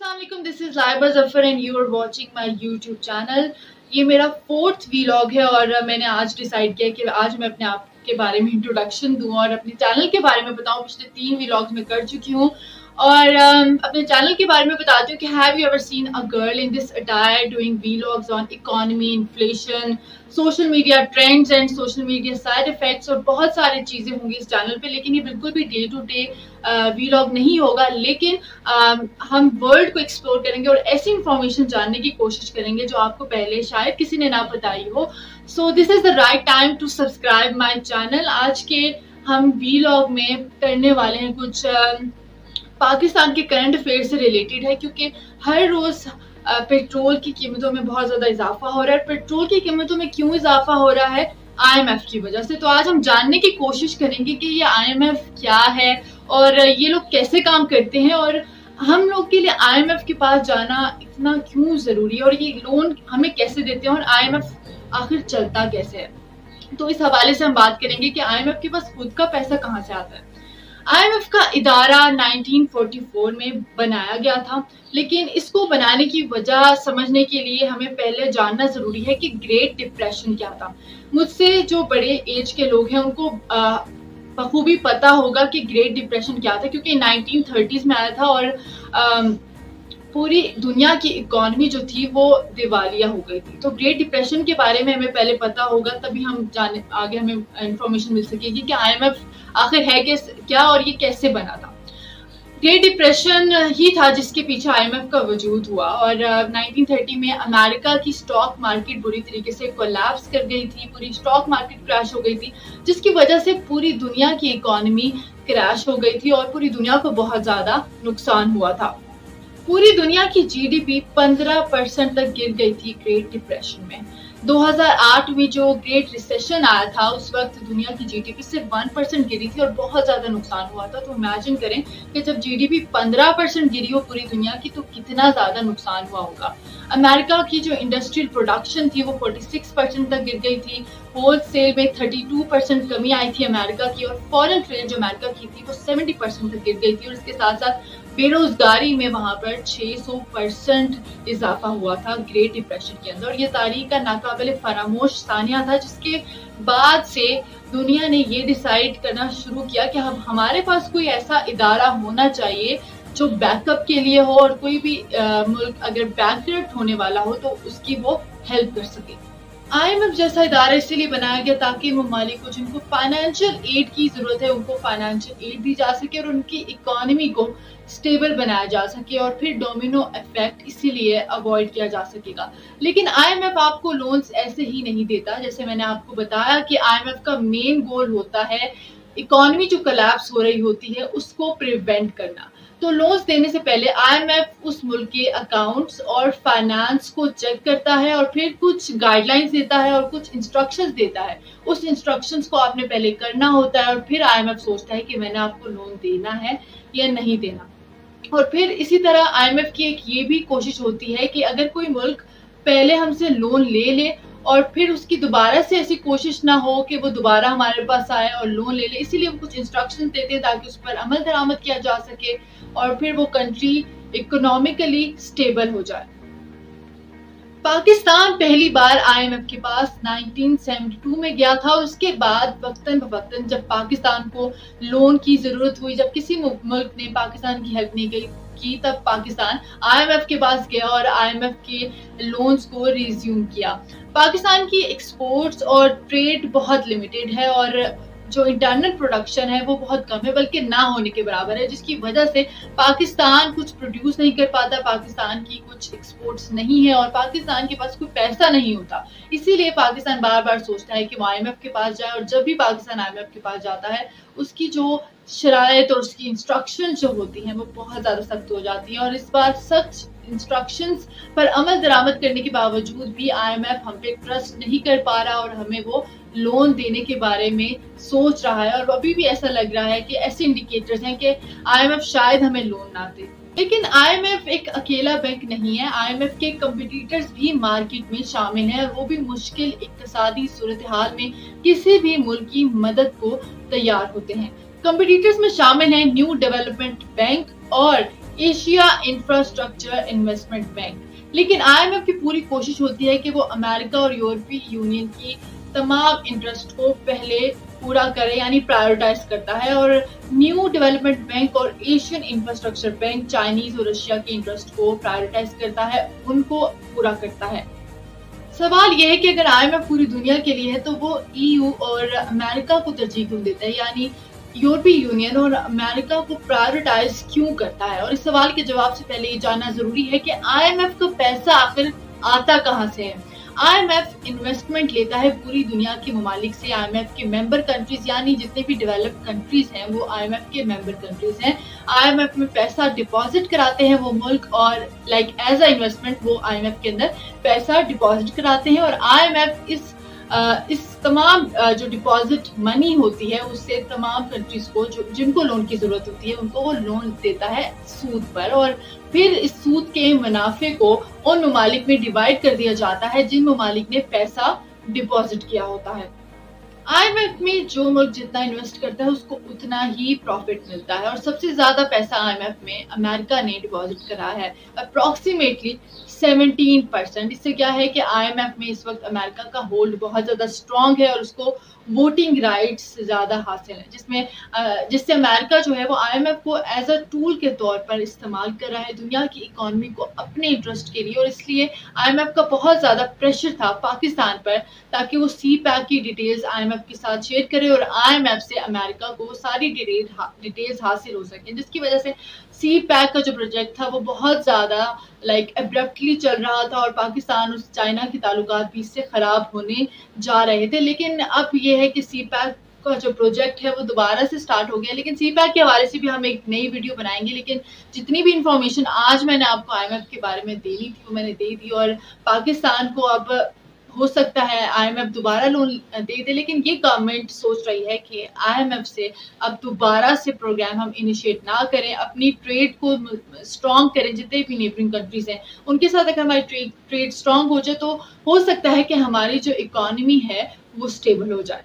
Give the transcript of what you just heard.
अस्सलाम वालेकुम, this is Laiba Zafar and you are watching my YouTube channel. ये मेरा 4th वीलॉग है और मैंने आज डिसाइड किया कि आज मैं अपने आप के बारे में इंट्रोडक्शन दूँ और अपने चैनल के बारे में बताऊँ। पिछले 3 वीलॉग्स में कर चुकी हूँ और अपने चैनल के बारे में बताती हूँ कि have you ever seen a girl in this attire doing vlogs on economy, inflation, social media trends and social media side effects और बहुत सारी चीज़ें होंगी इस चैनल पे। लेकिन ये बिल्कुल भी डे टू डे वीलॉग नहीं होगा, लेकिन हम वर्ल्ड को एक्सप्लोर करेंगे और ऐसी इंफॉर्मेशन जानने की कोशिश करेंगे जो आपको पहले शायद किसी ने ना बताई हो। So this is the right time to subscribe my channel. आज के हम वीलॉग में करने वाले हैं कुछ पाकिस्तान के करंट अफेयर से रिलेटेड है, क्योंकि हर रोज़ पेट्रोल की कीमतों में बहुत ज़्यादा इजाफा हो रहा है। पेट्रोल की कीमतों में क्यों इजाफा हो रहा है? IMF की वजह से। तो आज हम जानने की कोशिश करेंगे कि ये IMF क्या है और ये लोग कैसे काम करते हैं और हम लोग के लिए IMF के पास जाना इतना क्यों ज़रूरी है और ये लोन हमें कैसे देते हैं और IMF आखिर चलता कैसे है। तो इस हवाले से हम बात करेंगे कि IMF के पास खुद का पैसा कहाँ से आता है। IMF का इदारा 1944 में बनाया गया था, लेकिन इसको बनाने की वजह समझने के लिए हमें पहले जानना ज़रूरी है कि ग्रेट डिप्रेशन क्या था। मुझसे जो बड़े एज के लोग हैं उनको बखूबी पता होगा कि ग्रेट डिप्रेशन क्या था, क्योंकि 1930s में आया था और पूरी दुनिया की इकोनॉमी जो थी वो दिवालिया हो गई थी। तो ग्रेट डिप्रेशन के बारे में हमें पहले पता होगा, तभी हम आगे हमें इंफॉर्मेशन मिल सकेगी कि IMF आखिर है क्या और ये कैसे बना था। ग्रेट डिप्रेशन ही था जिसके पीछे IMF का वजूद हुआ और 1930 में अमेरिका की स्टॉक मार्केट बुरी तरीके से कोलैप्स कर गई थी। पूरी स्टॉक मार्केट क्रैश हो गई थी, जिसकी वजह से पूरी दुनिया की इकोनॉमी क्रैश हो गई थी और पूरी दुनिया को बहुत ज़्यादा नुकसान हुआ था। पूरी दुनिया की GDP 15% तक गिर गई थी ग्रेट डिप्रेशन में। 2008 में जो ग्रेट रिसेशन आया था उस वक्त दुनिया की GDP सिर्फ 1% गिरी थी और बहुत ज़्यादा नुकसान हुआ था। तो इमेजिन करें कि जब GDP 15% गिरी हो पूरी दुनिया की तो कितना ज़्यादा नुकसान हुआ होगा। अमेरिका की जो इंडस्ट्रियल प्रोडक्शन थी वो 46% तक गिर गई थी। होलसेल में 32% कमी आई थी अमेरिका की और फॉरेन ट्रेड जो अमेरिका की थी वो 70% तक गिर गई थी। और इसके साथ साथ बेरोजगारी में वहां पर 600% इजाफा हुआ था ग्रेट डिप्रेशन के अंदर। और ये तारीख का नाकाबिल फरामोश सानिया था, जिसके बाद से दुनिया ने ये डिसाइड करना शुरू किया कि हमारे पास कोई ऐसा इदारा होना चाहिए जो बैकअप के लिए हो और कोई भी मुल्क अगर बैंकरप्ट होने वाला हो तो उसकी वो हेल्प कर सके। IMF जैसा इदारा इसीलिए बनाया गया ताकि ममालिक को जिनको फाइनेंशियल एड की जरूरत है उनको फाइनेंशियल एड दी जा सके और उनकी इकोनॉमी को स्टेबल बनाया जा सके और फिर डोमिनो इफेक्ट इसीलिए अवॉइड किया जा सकेगा। लेकिन IMF आपको लोन्स ऐसे ही नहीं देता। जैसे मैंने आपको बताया कि IMF का मेन गोल होता है इकोनॉमी जो कोलैप्स हो रही होती है उसको प्रिवेंट करना। तो लोन्स देने से पहले IMF उस मुल्क के अकाउंट्स और फाइनेंस को चेक करता है और फिर कुछ गाइडलाइंस देता है और कुछ इंस्ट्रक्शंस देता है। उस इंस्ट्रक्शंस को आपने पहले करना होता है और फिर IMF सोचता है कि मैंने आपको लोन देना है या नहीं देना। और फिर इसी तरह IMF की एक ये भी कोशिश होती है कि अगर कोई मुल्क पहले हमसे लोन ले ले और फिर उसकी दोबारा से ऐसी कोशिश ना हो कि वो दोबारा हमारे पास आए और लोन ले ले, इसीलिए वो कुछ इंस्ट्रक्शन देते हैं ताकि उस पर अमल दरामद किया जा सके और फिर वो कंट्री इकोनॉमिकली स्टेबल हो जाए। पाकिस्तान पहली बार IMF के पास 1972 में गया था। उसके बाद वक्तन बवक्तन जब पाकिस्तान को लोन की जरूरत हुई, जब किसी मुल्क ने पाकिस्तान की हेल्प नहीं की, तब पाकिस्तान IMF के पास गया और IMF के लोन्स को रिज्यूम किया। पाकिस्तान की एक्सपोर्ट्स और ट्रेड बहुत लिमिटेड है और जो इंटरनल प्रोडक्शन है वो बहुत कम है, बल्कि ना होने के बराबर है, जिसकी वजह से पाकिस्तान कुछ प्रोड्यूस नहीं कर पाता, पाकिस्तान की कुछ एक्सपोर्ट्स नहीं है और पाकिस्तान के पास कोई पैसा नहीं होता। इसीलिए पाकिस्तान बार बार सोचता है कि वो IMF के पास जाए और जब भी पाकिस्तान IMF के पास जाता है उसकी जो शराइत और उसकी इंस्ट्रक्शन जो होती हैं वो बहुत ज़्यादा सख्त हो जाती हैं। और इस बार सख्त इंस्ट्रक्शंस पर अमल दरामद करने के बावजूद भी IMF हम पे ट्रस्ट नहीं कर पा रहा और हमें वो लोन देने के बारे में सोच रहा है। और अभी भी ऐसा लग रहा है कि ऐसे इंडिकेटर्स हैं कि IMF शायद हमें लोन ना दे। लेकिन IMF एक अकेला बैंक नहीं है। IMF के कंपटीटर्स भी मार्केट में शामिल हैं और वो भी मुश्किल इक्तिसादी सूरत हाल में किसी भी मुल्क की मदद को तैयार होते हैं। कंपटीटर्स में शामिल हैं न्यू डेवलपमेंट बैंक और एशिया इंफ्रास्ट्रक्चर इन्वेस्टमेंट बैंक। लेकिन IMF की पूरी कोशिश होती है कि वो अमेरिका और यूरोपीय यूनियन की तमाम इंटरेस्ट को पहले पूरा करे, यानी प्रायोरिटाइज करता है, और न्यू डेवलपमेंट बैंक और एशियन इंफ्रास्ट्रक्चर बैंक चाइनीज और रशिया के इंटरेस्ट को प्रायोरिटाइज करता है, उनको पूरा करता है। सवाल यह है कि अगर IMF पूरी दुनिया के लिए है तो वो EU और अमेरिका को तरजीह क्यों देता है, यानी यूरोपीय यूनियन और अमेरिका को प्रायोरिटाइज क्यों करता है। और इस सवाल के जवाब से पहले ये जानना जरूरी है कि IMF का पैसा आखिर आता कहाँ से है। IMF इन्वेस्टमेंट लेता है पूरी दुनिया के ममालिक से। IMF के मेंबर कंट्रीज, यानी जितने भी डेवलप्ड कंट्रीज हैं वो IMF के मेंबर कंट्रीज हैं। IMF में पैसा डिपॉजिट कराते हैं वो मुल्क, और लाइक एज अ इन्वेस्टमेंट वो IMF के अंदर पैसा डिपॉजिट कराते हैं। और IMF इस तमाम जो डिपॉजिट मनी होती है उससे तमाम कंट्रीज को जिनको लोन की जरूरत होती है उनको वो लोन देता है सूद पर, और फिर इस सूद के मुनाफे को उन ममालिक में डिवाइड कर दिया जाता है जिन ममालिक ने पैसा डिपॉजिट किया होता है। IMF में जो मुल्क जितना इन्वेस्ट करता है उसको उतना ही प्रॉफिट मिलता है, और सबसे ज्यादा पैसा IMF में अमेरिका ने डिपॉजिट करा है, अप्रोक्सीमेटली 17%। इससे क्या है कि IMF में इस वक्त अमेरिका का होल्ड बहुत ज्यादा स्ट्रांग है और उसको वोटिंग राइट्स ज्यादा हासिल है, जिससे अमेरिका जो है वो IMF को एज अ टूल के तौर पर इस्तेमाल कर रहा है दुनिया की इकोनॉमी को अपने इंटरेस्ट के लिए। और इसलिए IMF का बहुत ज्यादा प्रेशर था पाकिस्तान पर ताकि वो CPEC की डिटेल्स IMF के साथ शेयर करे और IMF से अमेरिका को सारी डिटेल्स हासिल हो सके, जिसकी वजह से CPEC का जो प्रोजेक्ट था वो बहुत ज्यादा एब्रप्टली चल रहा था और पाकिस्तान और चाइना के ताल्लुकात भी इससे खराब होने जा रहे थे। लेकिन अब ये है कि CPEC का जो प्रोजेक्ट है वो दोबारा से स्टार्ट हो गया। लेकिन CPEC के हवाले से भी हम एक नई वीडियो बनाएंगे, लेकिन जितनी भी इंफॉर्मेशन आज मैंने आपको IMF के बारे में देनी थी वो मैंने दे दी। और पाकिस्तान को अब हो सकता है IMF दोबारा लोन दे दे, लेकिन ये गवर्नमेंट सोच रही है कि IMF से अब दोबारा से प्रोग्राम हम इनिशिएट ना करें, अपनी ट्रेड को स्ट्रॉन्ग करें। जितने भी नेबरिंग कंट्रीज हैं उनके साथ अगर हमारी ट्रेड स्ट्रॉन्ग हो जाए तो हो सकता है कि हमारी जो इकोनॉमी है वो स्टेबल हो जाए।